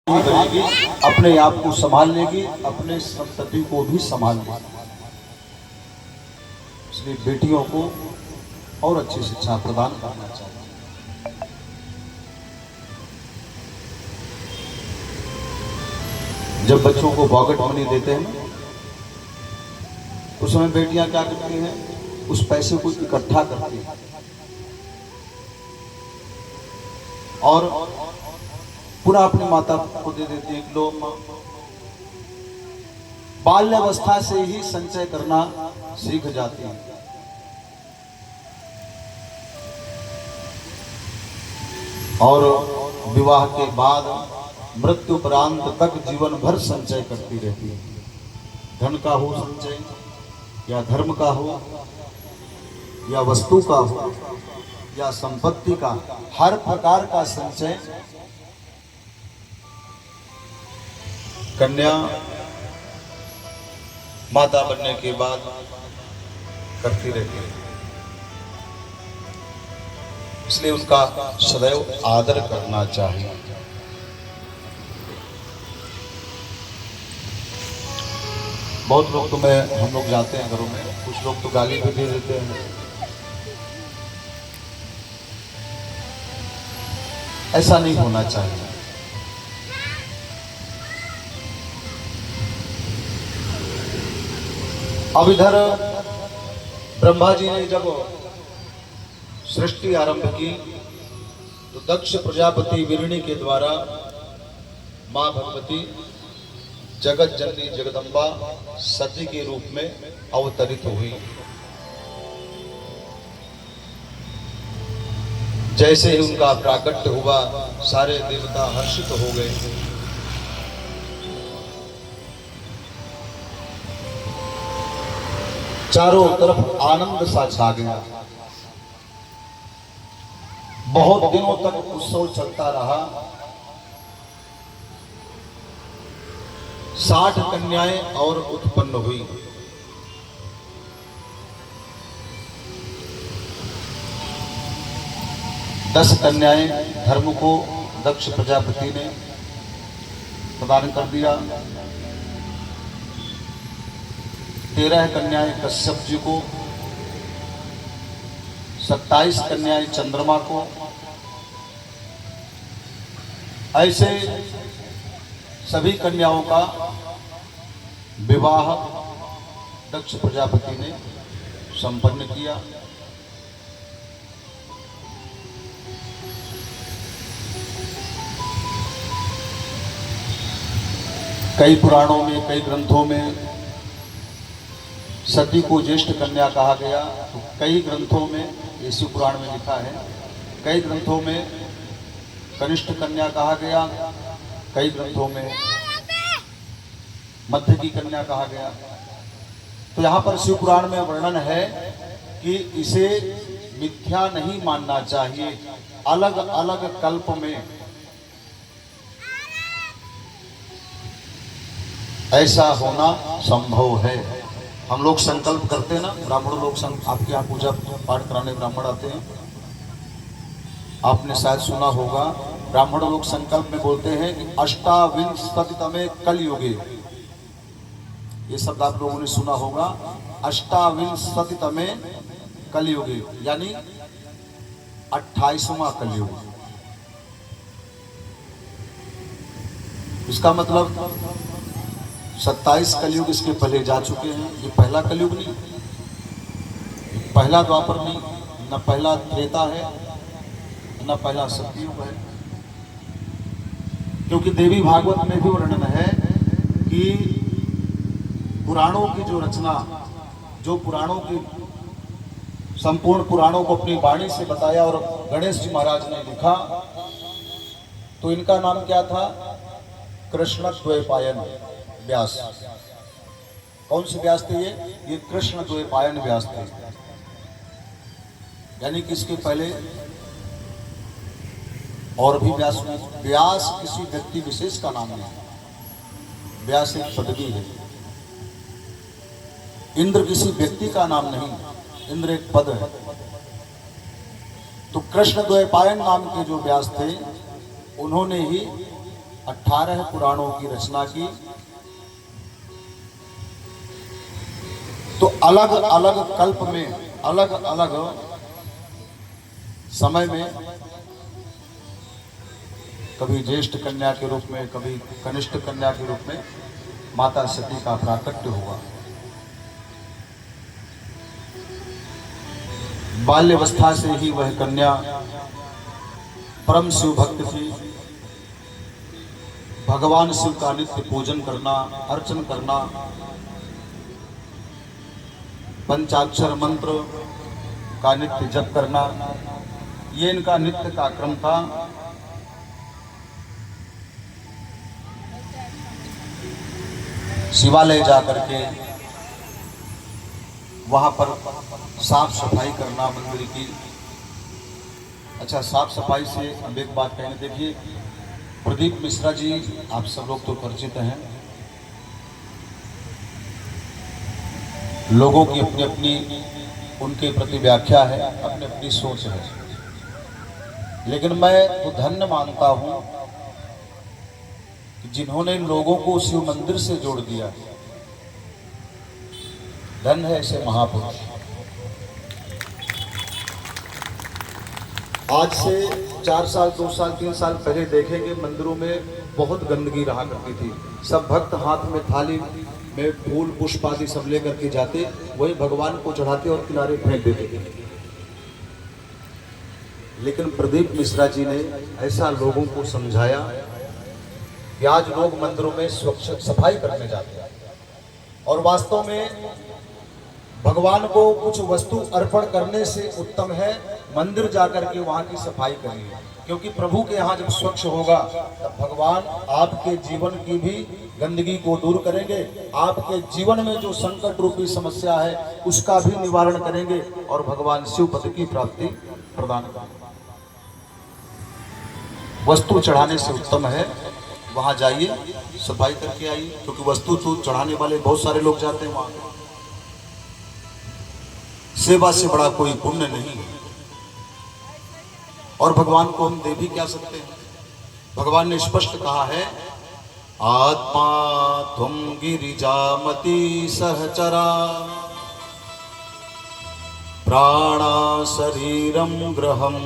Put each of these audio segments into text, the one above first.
करेगी, अपने आप को संभाल लेगी, अपने संतति को भी संभाल लेगी। इसलिए बेटियों को और अच्छी शिक्षा प्रदान करना चाहिए। जब बच्चों को पॉकेट मनी देते हैं उस समय बेटियां क्या करती हैं, उस पैसे को इकट्ठा करती हैं और पुनः अपने माता को दे देती हैं। लोग बाल्यावस्था से ही संचय करना सीख जाती हैं। और विवाह के बाद मृत्यु उपरांत तक जीवन भर संचय करती रहती है। धन का हो संचय, या धर्म का हो, या वस्तु का हो, या संपत्ति का, हर प्रकार का संचय कन्या माता बनने के बाद करती रहती है। इसलिए उनका सदैव आदर करना चाहिए। बहुत लोग तो हम लोग जाते हैं घरों में, कुछ लोग तो गाली भी दे देते हैं। ऐसा नहीं होना चाहिए। अब इधर ब्रह्मा जी ने जब सृष्टि आरंभ की तो दक्ष प्रजापति वीरणी के द्वारा मां भगवती जगत जननी जगदम्बा सती के रूप में अवतरित हुई। जैसे ही उनका प्राकट्य हुआ सारे देवता हर्षित हो गए। चारों तरफ आनंद सा छा गया। बहुत दिनों तक उत्सव चलता रहा। 60 कन्याएं और उत्पन्न हुई। दस कन्याएं धर्म को दक्ष प्रजापति ने प्रदान कर दिया। 13 कन्याएं कश्यप जी को, 27 कन्याएं चंद्रमा को। ऐसे सभी कन्याओं का विवाह दक्ष प्रजापति ने संपन्न किया। कई पुराणों में, कई ग्रंथों में सती को ज्येष्ठ कन्या कहा गया, तो कई ग्रंथों में, शिव पुराण में लिखा है, कई ग्रंथों में कनिष्ठ कन्या कहा गया, कई ग्रंथों में मध्य की कन्या कहा गया। तो यहाँ पर शिव पुराण में वर्णन है कि इसे मिथ्या नहीं मानना चाहिए। अलग अलग कल्प में ऐसा होना संभव है। हम लोग संकल्प करते हैं ना, ब्राह्मण लोग आपके यहाँ पूजा पाठ कराने ब्राह्मण आते हैं, आपने शायद सुना होगा। ब्राह्मण लोग संकल्प में बोलते हैं कि अष्टाविंशतितमे कलयुगे, ये शब्द आप लोगों ने सुना होगा। अष्टाविंशतितमे कलयुगे यानी 28वां कलयुग। इसका मतलब 27 कलयुग इसके पहले जा चुके हैं। ये पहला कलयुग नहीं, पहला द्वापर नहीं, न पहला त्रेता है, न पहला सतयुग है। क्योंकि देवी भागवत में भी वर्णन है कि पुराणों की जो रचना, जो पुराणों की संपूर्ण पुराणों को अपनी वाणी से बताया और गणेश जी महाराज ने लिखा, तो इनका नाम क्या था? कृष्णद्वैपायन व्यास। कौन से व्यास थे ये कृष्णद्वैपायन व्यास थे। यानी कि इसके पहले और भी व्यास हुए। व्यास किसी व्यक्ति विशेष का नाम नहीं, व्यास एक पदवी है। इंद्र किसी व्यक्ति का नाम नहीं, इंद्र एक पद है। तो कृष्णद्वैपायन नाम के जो व्यास थे, उन्होंने ही 18 पुराणों की रचना की, तो अलग अलग कल्प में, अलग अलग समय में, कभी ज्येष्ठ कन्या के रूप में, कभी कनिष्ठ कन्या के रूप में माता सती का प्राकट्य हुआ। बाल्यावस्था से ही वह कन्या परम शिव भक्त थी। भगवान शिव का नित्य पूजन करना, अर्चन करना, पंचाक्षर मंत्र का नित्य जप करना, ये इनका नित्य का क्रम था। शिवालय जाकर के वहां पर साफ सफाई करना मंदिर की। अच्छा, साफ सफाई से अब एक बात कहने, देखिए प्रदीप मिश्रा जी आप सब लोग तो परिचित हैं, लोगों की अपनी अपनी उनके प्रति व्याख्या है, अपनी अपनी सोच है, लेकिन मैं तो धन्य मानता हूं कि जिन्होंने लोगों को शिव मंदिर से जोड़ दिया, धन्य है ऐसे महापुरुष। आज से 4 साल 2 साल 3 साल पहले देखेंगे मंदिरों में बहुत गंदगी रहा करती थी। सब भक्त हाथ में थाली में फूल पुष्प आदि सब लेकर के जाते, वही भगवान को चढ़ाते और किनारे फेंक देते थे। लेकिन प्रदीप मिश्रा जी ने ऐसा लोगों को समझाया कि आज लोग मंदिरों में स्वच्छ सफाई करने जाते हैं, और वास्तव में भगवान को कुछ वस्तु अर्पण करने से उत्तम है मंदिर जाकर के वहां की सफाई करिए, क्योंकि प्रभु के यहाँ जब स्वच्छ होगा तब भगवान आपके जीवन की भी गंदगी को दूर करेंगे, आपके जीवन में जो संकट रूपी समस्या है उसका भी निवारण करेंगे और भगवान शिव पद की प्राप्ति प्रदान करेंगे। वस्तु चढ़ाने से उत्तम है वहां जाइए, सफाई करके आइए, क्योंकि वस्तु तो चढ़ाने वाले बहुत सारे लोग जाते हैं वहां। सेवा से बड़ा कोई पुण्य नहीं है, और भगवान को हम दे भी क्या सकते हैं। भगवान ने स्पष्ट कहा है, आत्मा तुम गिरिजामति सहचरा, प्राणा शरीरम ग्रहम,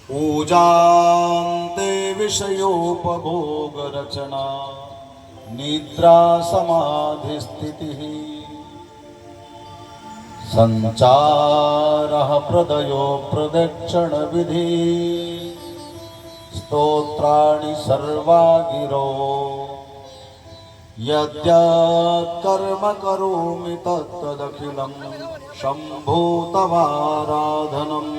पूजान्ते विषयोपभोग रचना, निद्रा समाधि स्थिति, संचारः प्रदयो प्रदक्षिण विधि, स्तोत्राणि सर्वा गिरो, यद्यत् कर्म करोमि तत्तदखिलं शम्भो तवाराधनम्।